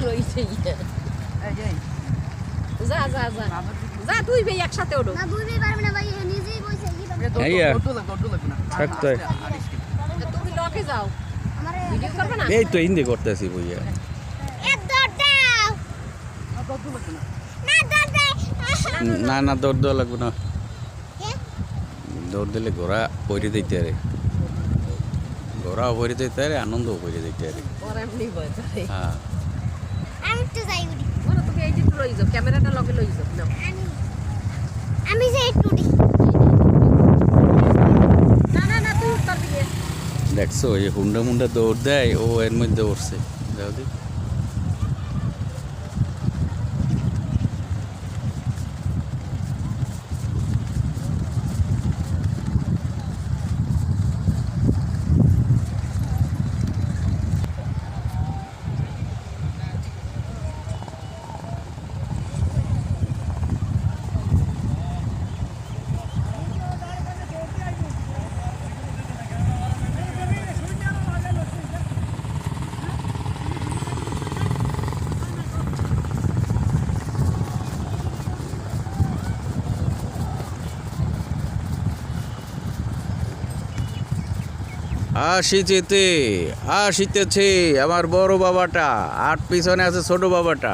লইছে যা যা যা যা তুই ভাই একসাথে ওঠো না দুই ভাই পারবে না ভাই নিজেই বইছে তুমি লকে যাও ভিডিও করবে না এই তো হিন্দি করতেছি বুঝিয়া এক দৌড় দাও না দৌড় দে না না দৌড় দেওয়া লাগবে না দৌড় দিলে ঘোড়া পইরে দিতে আরে ঘোড়া পইরে দিতে আরে আনন্দ পইরে দিতে আরে ওর এমনি ভয় করে হ্যাঁ আমি তো যাই উড়ি ওরা তুমি এই যে লই যাও ক্যামেরাটা লগে লই যাও নাও আমি যাই একটু উড়ি না না না তুই উত্তর দিকে দেখছো এই হুন্ডা মুন্ডা দৌড় দেয় ও এর মধ্যে দৌড়ছে দেখো দি আসিতেছে আমার বড় বাবাটা আর পিছনে আছে ছোট বাবাটা